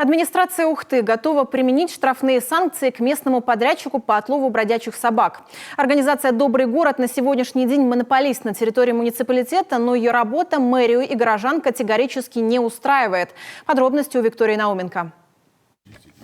Администрация Ухты готова применить штрафные санкции к местному подрядчику по отлову бродячих собак. Организация «Добрый город» на сегодняшний день монополист на территории муниципалитета, но ее работа мэрию и горожан категорически не устраивает. Подробности у Виктории Науменко.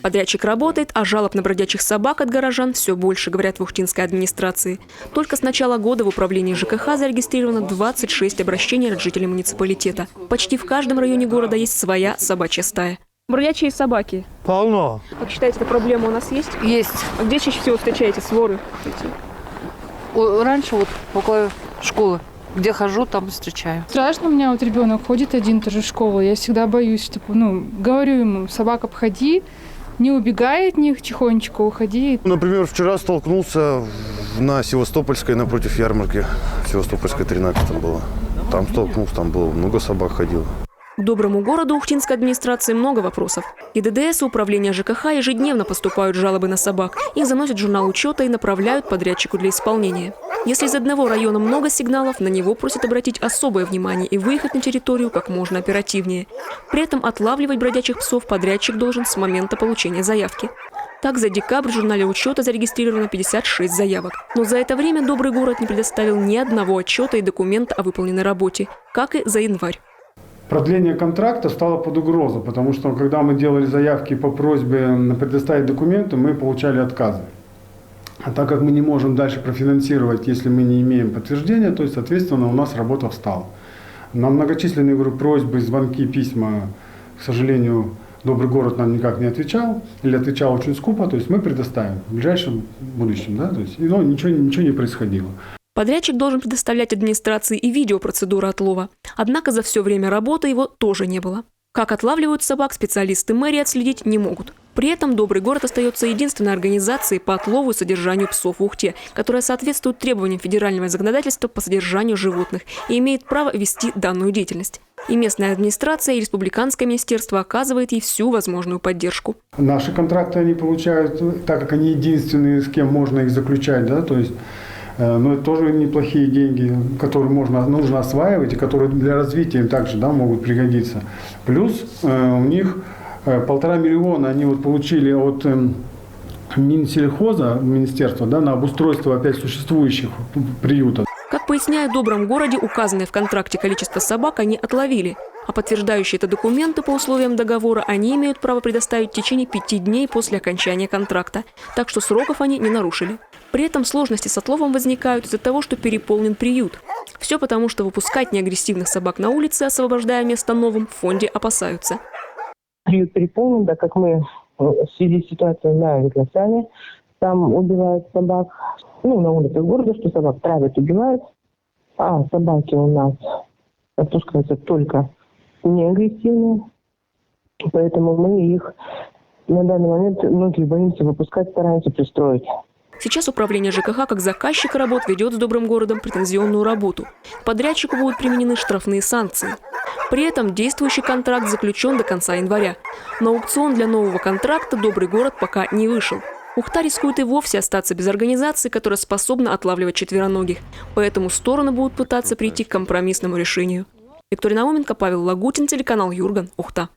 Подрядчик работает, а жалоб на бродячих собак от горожан все больше, говорят в ухтинской администрации. Только с начала года в управлении ЖКХ зарегистрировано 26 обращений от жителей муниципалитета. Почти в каждом районе города есть своя собачья стая. Бродячие собаки. Полно. Как считаете, эта проблема у нас есть? Есть. А где чаще всего встречаете своры? Раньше вот около школы, где хожу, там встречаю. Страшно, у меня вот ребенок ходит один тоже в школу. Я всегда боюсь, говорю ему: собак обходи, не убегай от них, тихонечко уходи. Например, вчера столкнулся на Севастопольской, напротив ярмарки. Севастопольской 13 было. Там столкнулся, там было много собак ходило. К доброму городу ухтинской администрации много вопросов. И ДДС, и управление ЖКХ ежедневно поступают жалобы на собак. Их заносят в журнал учета и направляют подрядчику для исполнения. Если из одного района много сигналов, на него просят обратить особое внимание и выехать на территорию как можно оперативнее. При этом отлавливать бродячих псов подрядчик должен с момента получения заявки. Так, за декабрь в журнале учета зарегистрировано 56 заявок. Но за это время добрый город не предоставил ни одного отчета и документа о выполненной работе, как и за январь. Продление контракта стало под угрозу, потому что когда мы делали заявки по просьбе предоставить документы, мы получали отказы. А так как мы не можем дальше профинансировать, если мы не имеем подтверждения, то есть, соответственно, у нас работа встала. На многочисленные просьбы, звонки, письма, к сожалению, добрый город нам никак не отвечал, или отвечал очень скупо, то есть мы предоставим в ближайшем будущем, да, то есть, но ничего не происходило. Подрядчик должен предоставлять администрации и видео процедуры отлова. Однако за все время работы его тоже не было. Как отлавливают собак, специалисты мэрии отследить не могут. При этом добрый город остается единственной организацией по отлову и содержанию псов в Ухте, которая соответствует требованиям федерального законодательства по содержанию животных и имеет право вести данную деятельность. И местная администрация, и республиканское министерство оказывает ей всю возможную поддержку. Наши контракты они получают, так как они единственные, с кем можно их заключать, да, то есть. Но это тоже неплохие деньги, которые нужно осваивать и которые для развития им также, да, могут пригодиться. Плюс у них 1,5 миллиона они получили от Минсельхоза, министерства, да, на обустройство опять существующих приютов. Как поясняют в добром городе, указанное в контракте количество собак они отловили. А подтверждающие это документы по условиям договора они имеют право предоставить в течение 5 дней после окончания контракта. Так что сроков они не нарушили. При этом сложности с отловом возникают из-за того, что переполнен приют. Все потому, что выпускать неагрессивных собак на улице, освобождая место новым, в фонде опасаются. Приют переполнен, да, как мы в связи с ситуацией знаем сами, там убивают собак. На улице города, что собак травят, убивают. А собаки у нас отпускаются только неагрессивные. Поэтому мы их на данный момент многие боимся выпускать, стараемся пристроить. Сейчас управление ЖКХ как заказчик работ ведет с добрым городом претензионную работу. К подрядчику будут применены штрафные санкции. При этом действующий контракт заключен до конца января. На аукцион для нового контракта добрый город пока не вышел. Ухта рискует и вовсе остаться без организации, которая способна отлавливать четвероногих. Поэтому стороны будут пытаться прийти к компромиссному решению. Виктория Науменко, Павел Лагутин, телеканал Юрган, Ухта.